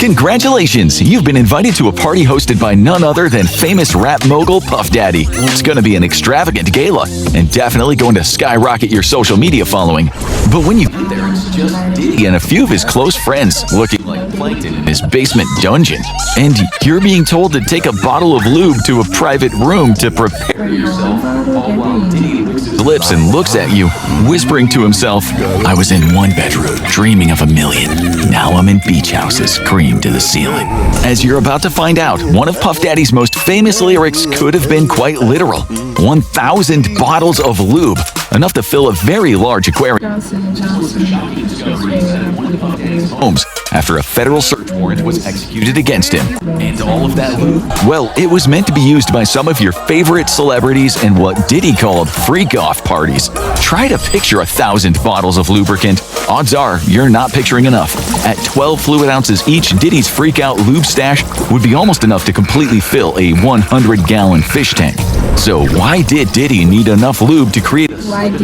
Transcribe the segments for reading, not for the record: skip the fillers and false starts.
Congratulations! You've been invited to a party hosted by none other than famous rap mogul Puff Daddy. It's going to be an extravagant gala and definitely going to skyrocket your social media following. But when you get there, it's just Diddy and a few of his close friends looking like plankton in his basement dungeon. And you're being told to take a bottle of lube to a private room to prepare yourself, all while Diddy licks his lips and looks at you, whispering to himself, "I was in one bedroom, dreaming of a million. Now I'm in beach houses, cream to the ceiling." As you're about to find out, one of Puff Daddy's most famous lyrics could have been quite literal. 1,000 bottles of lube, enough to fill a very large aquarium. Homes after a federal search warrant was executed against him. And all of that lube? Well, it was meant to be used by some of your favorite celebrities in what Diddy called freak-off parties. Try to picture 1,000 bottles of lubricant. Odds are you're not picturing enough. At 12 fluid ounces each, Diddy's freak-out lube stash would be almost enough to completely fill a 100-gallon fish tank. So why did Diddy need enough lube to create a slide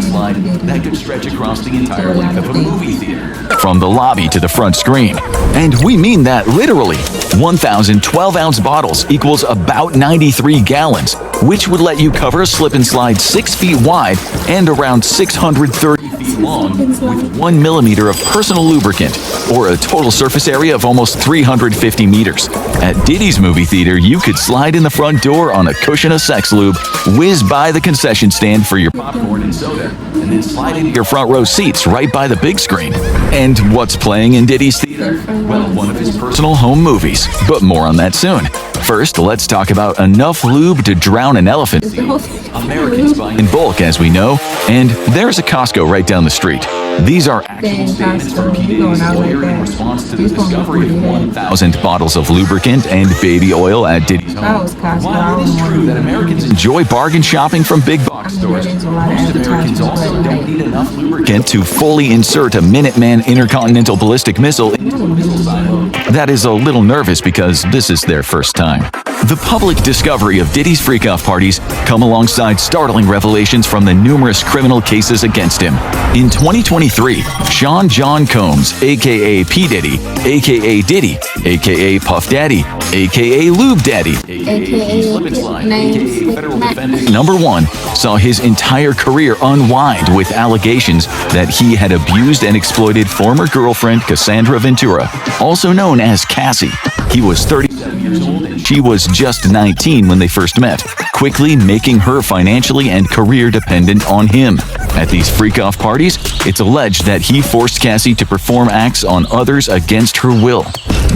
that could stretch across the entire length of a movie theater, from the lobby to the front screen? And we mean that literally. 1,000 12-ounce bottles equals about 93 gallons, which would let you cover a slip and slide 6 feet wide and around 630 feet long with 1 millimeter of personal lubricant, or a total surface area of almost 350 meters. At Diddy's movie theater, you could slide in the front door on a cushion of sex lube, whiz by the concession stand for your popcorn and soda, and then slide into your front row seats right by the big screen. And what's playing in Diddy's theater? Well, one of his personal home movies, but more on that soon. First, let's talk about enough lube to drown an elephant. Americans buy in bulk, as we know, and there's a Costco right down the street. These are actual statements from P. Diddy's lawyer in response to the discovery of 1,000 bottles of lubricant and baby oil at Diddy's home. While it is true that Americans enjoy bargain shopping from big box stores, most Americans also don't need enough lubricant to fully insert a Minuteman intercontinental ballistic missile into a missile silo. That is a little nervous because this is their first time. The public discovery of Diddy's freak-off parties come alongside startling revelations from the numerous criminal cases against him. In 2023, Sean John Combs, a.k.a. P. Diddy, a.k.a. Diddy, a.k.a. Puff Daddy, a.k.a. Lube Daddy, a.k.a. Slip and Slide, a.k.a. Federal Defendant Number 1, saw his entire career unwind with allegations that he had abused and exploited former girlfriend Cassandra Ventura, also known as Cassie. He was 37 years old and she was just 19 when they first met, quickly making her financially and career dependent on him. At these freak-off parties, it's alleged that he forced Cassie to perform acts on others against her will.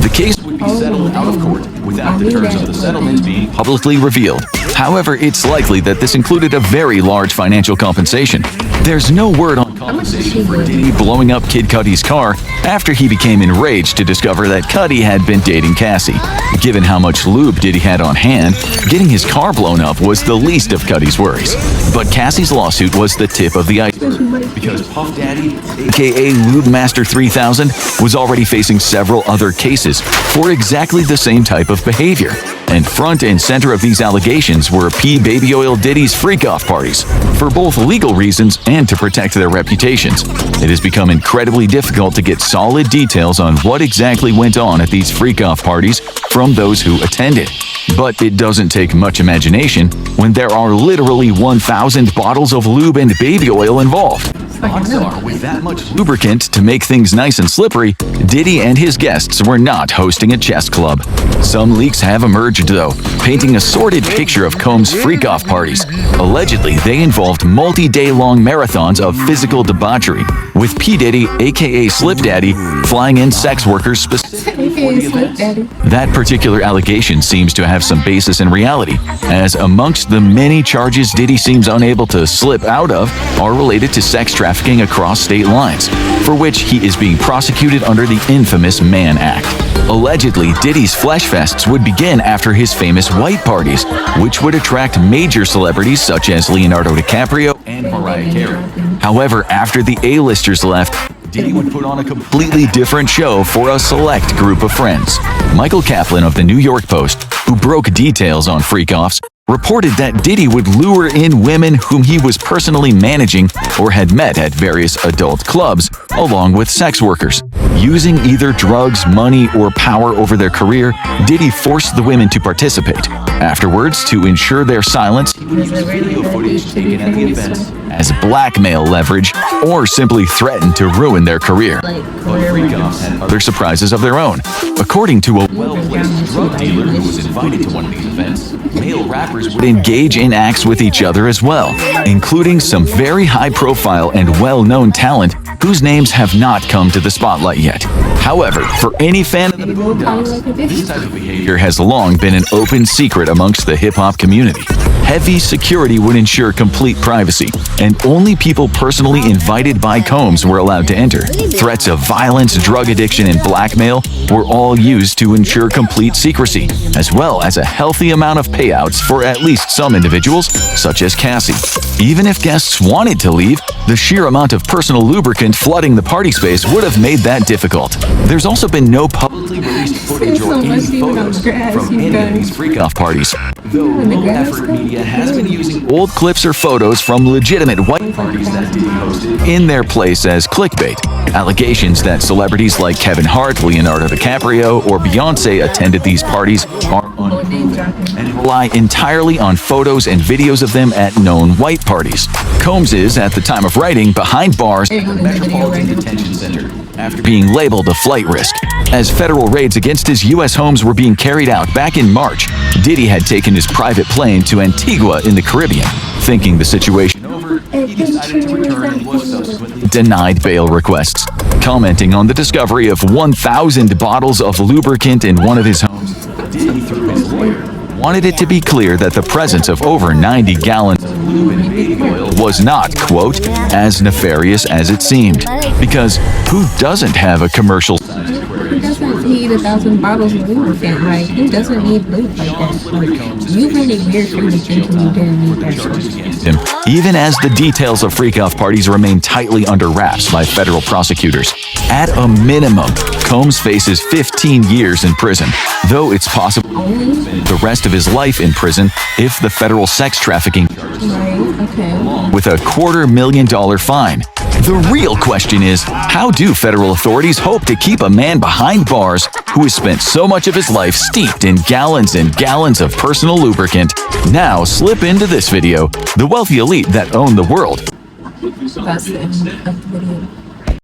The case would be settled out of court without the terms of the settlement being publicly revealed. However, it's likely that this included a very large financial compensation. There's no word on compensation for Diddy blowing up Kid Cudi's car after he became enraged to discover that Cudi had been dating Cassie. Given how much lube Diddy had on hand, getting his car blown up was the least of Cudi's worries. But Cassie's lawsuit was the tip of the iceberg, because Puff Daddy, aka Lube Master 3000, was already facing several other cases for exactly the same type of behavior. And front and center of these allegations were P. Baby Oil Diddy's freak-off parties, for both legal reasons and to protect their reputations. It has become incredibly difficult to get solid details on what exactly went on at these freak-off parties from those who attended. But it doesn't take much imagination when there are literally 1,000 bottles of lube and baby oil involved. Odds are, with that much lubricant to make things nice and slippery, Diddy and his guests were not hosting a chess club. Some leaks have emerged, though, painting a sordid picture of Combs' freak-off parties. Allegedly, they involved multi-day-long marathons of physical debauchery, with P. Diddy, aka Slip Daddy, flying in sex workers specifically for the events. That particular allegation seems to have some basis in reality, as amongst the many charges Diddy seems unable to slip out of are related to sex trafficking across state lines, for which he is being prosecuted under the infamous Mann Act. Allegedly, Diddy's flesh fests would begin after his famous white parties, which would attract major celebrities such as Leonardo DiCaprio and Mariah Carey. However, after the A-listers left, Diddy would put on a completely different show for a select group of friends. Michael Kaplan of the New York Post, who broke details on freak-offs, reported that Diddy would lure in women whom he was personally managing or had met at various adult clubs, along with sex workers. Using either drugs, money, or power over their career, Diddy forced the women to participate. Afterwards, to ensure their silence, he would use video footage taken at the events as blackmail leverage or simply threaten to ruin their career. But freak-offs had other surprises of their own. According to a well-placed drug dealer who was invited to one of these events, male rappers would engage in acts with each other as well, including some very high-profile and well-known talent whose names have not come to the spotlight yet. However, for any fan of the Boondocks, this type of behavior has long been an open secret amongst the hip-hop community. Heavy security would ensure complete privacy, and only people personally invited by Combs were allowed to enter. Threats of violence, drug addiction, and blackmail were all used to ensure complete secrecy, as well as a healthy amount of payouts for at least some individuals, such as Cassie. Even if guests wanted to leave, the sheer amount of personal lubricant flooding the party space would have made that difficult. There's also been no publicly released footage or any photos from any of these freak-off parties, though Low Effort Media has been using old clips or photos from legitimate white parties that Diddy hosted in their place as clickbait. Allegations that celebrities like Kevin Hart, Leonardo DiCaprio, or Beyoncé attended these parties are unproven and rely entirely on photos and videos of them at known white parties. Combs is, at the time of writing, behind bars at the Metropolitan Detention Center after being labeled a flight risk. As federal raids against his U.S. homes were being carried out back in March, Diddy had taken his private plane to Antigua in the Caribbean. Thinking the situation over, he decided to return and was subsequently denied bail requests. Commenting on the discovery of 1,000 bottles of lubricant in one of his homes, Diddy, through his lawyer, wanted it to be clear that the presence of over 90 gallons of lube and baby oil was not, quote, as nefarious as it seemed. Because who doesn't have a commercial Who doesn't need 1,000 bottles of lubricant? Like, who doesn't need lube like that? Like, you really weird for me thinking you didn't need that stuff. him, even as the details of freak-off parties remain tightly under wraps by federal prosecutors. At a minimum, Combs faces 15 years in prison, though it's possible the rest of his life in prison if the federal sex trafficking with a $250,000 fine. The real question is, how do federal authorities hope to keep a man behind bars who has spent so much of his life steeped in gallons and gallons of personal lubricant now slip into this video, the wealthy elite that own the world? That's the end of the video.